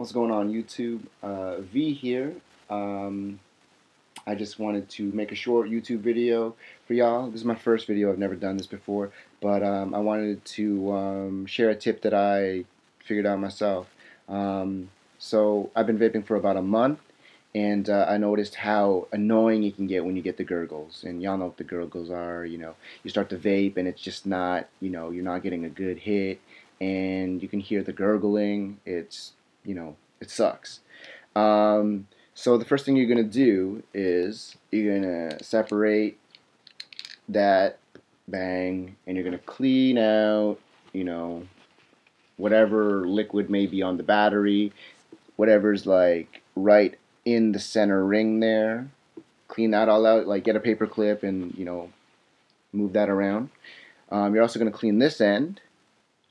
What's going on YouTube? V here. Um, I just wanted to make a short YouTube video for y'all. This is my first video. I've never done this before, but I wanted to share a tip that I figured out myself. So I've been vaping for about a month, and I noticed how annoying it can get when you get the gurgles. And y'all know what the gurgles are. You start to vape, and it's just not, you're not getting a good hit, and you can hear the gurgling. It sucks. So the first thing you're gonna do is you're gonna separate that, bang, and you're gonna clean out, whatever liquid may be on the battery, whatever's like right in the center ring there. Clean that all out. Like get a paper clip and move that around. You're also gonna clean this end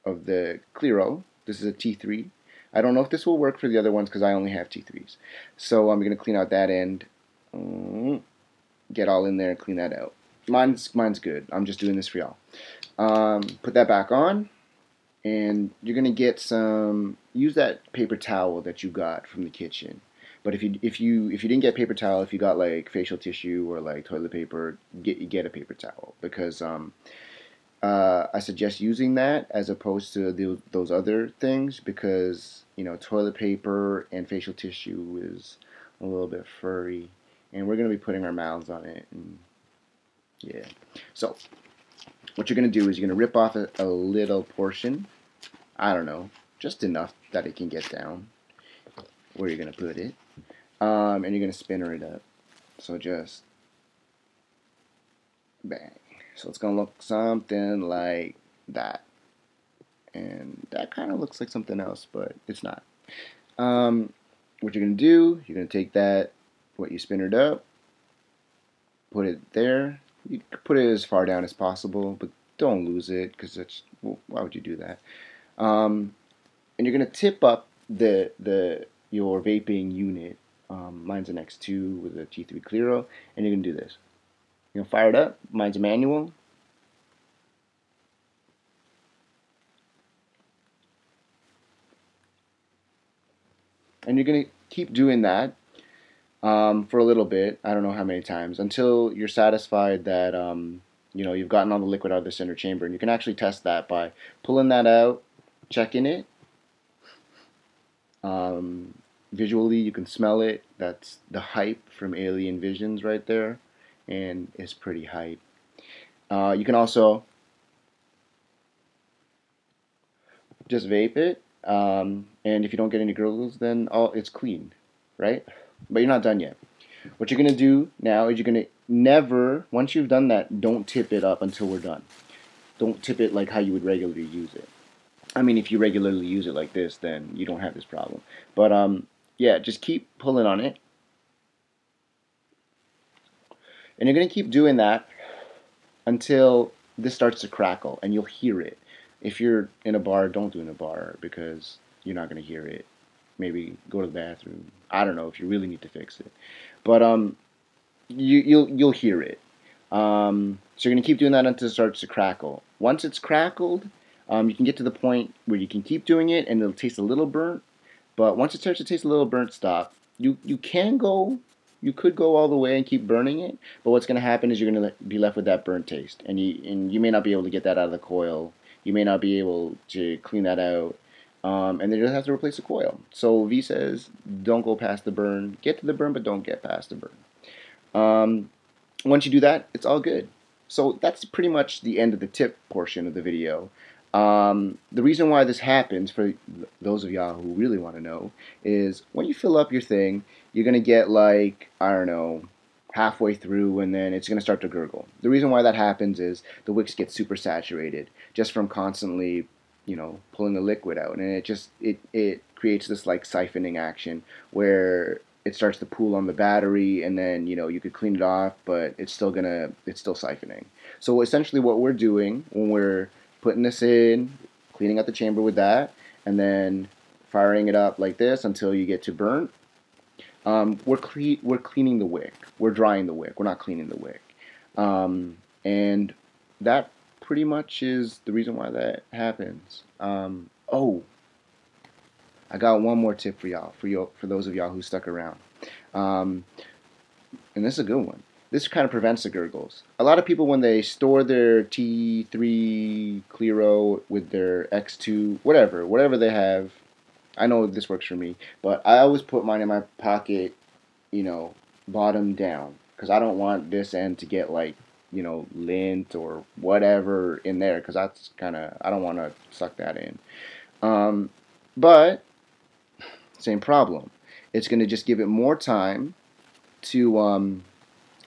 of the Clearo. This is a T3. I don't know if this will work for the other ones because I only have T3s. So I'm going to clean out that end. Get all in there and clean that out. Mine's good. I'm just doing this for y'all. Put that back on, and you're going to get some. Use that paper towel that you got from the kitchen. But if you didn't get paper towel, if you got like facial tissue or like toilet paper, get a paper towel because I suggest using that as opposed to those other things because toilet paper and facial tissue is a little bit furry, and we're going to be putting our mouths on it. And yeah, so what you're going to do is you're going to rip off a little portion. I don't know, just enough that it can get down where you're going to put it, and you're going to spinner it up. So just bang. So it's going to look something like that. And that kind of looks like something else, but it's not. What you're going to do, you're going to take that, what you spinnered up, put it there. You can put it as far down as possible, but don't lose it, because that's, well, why would you do that? And you're going to tip up your vaping unit. Mine's an X2 with a T3 Clearo, and you're going to do this. You're going to fire it up. Mine's a manual. And you're going to keep doing that for a little bit. I don't know how many times, until you're satisfied that you've gotten all the liquid out of the center chamber. And you can actually test that by pulling that out, checking it. Visually, you can smell it. That's the hype from Alien Visions right there, and it's pretty hype. You can also just vape it, and if you don't get any gurgles, then it's clean, right? But you're not done yet. What you're going to do now is you're going to never, once you've done that, don't tip it up until we're done. Don't tip it like how you would regularly use it. I mean, if you regularly use it like this, then you don't have this problem. But yeah, just keep pulling on it. And you're going to keep doing that until this starts to crackle, and you'll hear it. If you're in a bar, don't do it in a bar because you're not going to hear it. Maybe go to the bathroom. I don't know if you really need to fix it, but you'll hear it. So you're going to keep doing that until it starts to crackle. Once it's crackled, you can get to the point where you can keep doing it and it'll taste a little burnt. But once it starts to taste a little burnt, stop. You could go all the way and keep burning it, but what's going to happen is you're going to be left with that burnt taste, and you may not be able to get that out of the coil. You may not be able to clean that out, and then you'll have to replace the coil. So V says, don't go past the burn. Get to the burn, but don't get past the burn. Once you do that, it's all good. So that's pretty much the end of the tip portion of the video. The reason why this happens, for those of y'all who really want to know, is when you fill up your thing, you're going to get like, I don't know, halfway through, and then it's going to start to gurgle. The reason why that happens is the wicks get super saturated just from constantly, pulling the liquid out, and it creates this like siphoning action where it starts to pool on the battery, and then you could clean it off, but it's still siphoning. So essentially, what we're doing when we're putting this in, cleaning out the chamber with that, and then firing it up like this until you get to burnt. We're cleaning the wick. We're drying the wick. We're not cleaning the wick. And that pretty much is the reason why that happens. Oh, I got one more tip for y'all, for those of y'all who stuck around. Um, and this is a good one. This kind of prevents the gurgles. A lot of people, when they store their T3 Clearo with their X2, whatever they have, I know this works for me, but I always put mine in my pocket, you know, bottom down, because I don't want this end to get like, lint or whatever in there, because that's kind of, I don't want to suck that in. But same problem. It's going to just give it more time to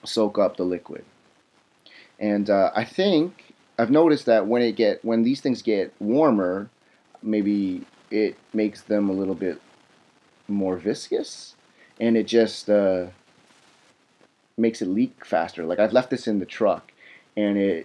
soak up the liquid. And I think I've noticed that when these things get warmer, maybe it makes them a little bit more viscous, and it just makes it leak faster. Like I've left this in the truck, and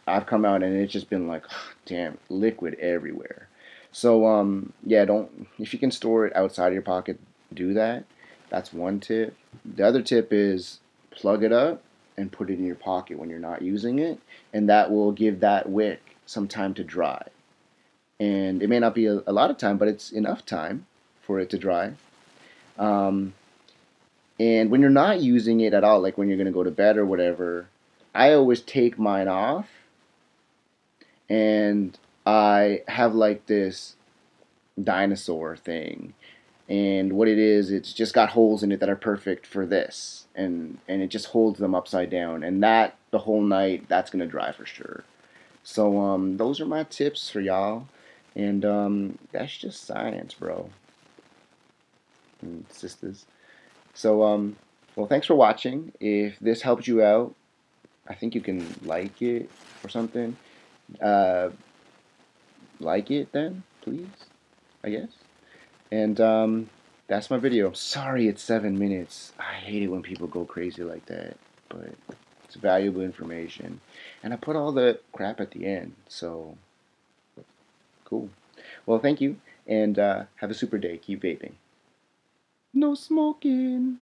I've come out and it's just been like, damn, liquid everywhere. So yeah, don't if you can store it outside of your pocket, do that. That's one tip. The other tip is plug it up and put it in your pocket when you're not using it, and that will give that wick some time to dry. And it may not be a lot of time, but it's enough time for it to dry. Um, and when you're not using it at all, like when you're going to go to bed or whatever, I always take mine off, and I have like this dinosaur thing. And what it is, it's just got holes in it that are perfect for this. And it just holds them upside down. And that, the whole night, that's going to dry for sure. So those are my tips for y'all. And that's just science, bro. And sisters. So, well, thanks for watching. If this helped you out, I think you can like it or something. Uh, like it then, please, I guess. And that's my video. I'm sorry it's 7 minutes. I hate it when people go crazy like that, but it's valuable information. And I put all the crap at the end, so cool. Well, thank you, and have a super day. Keep vaping. No smoking.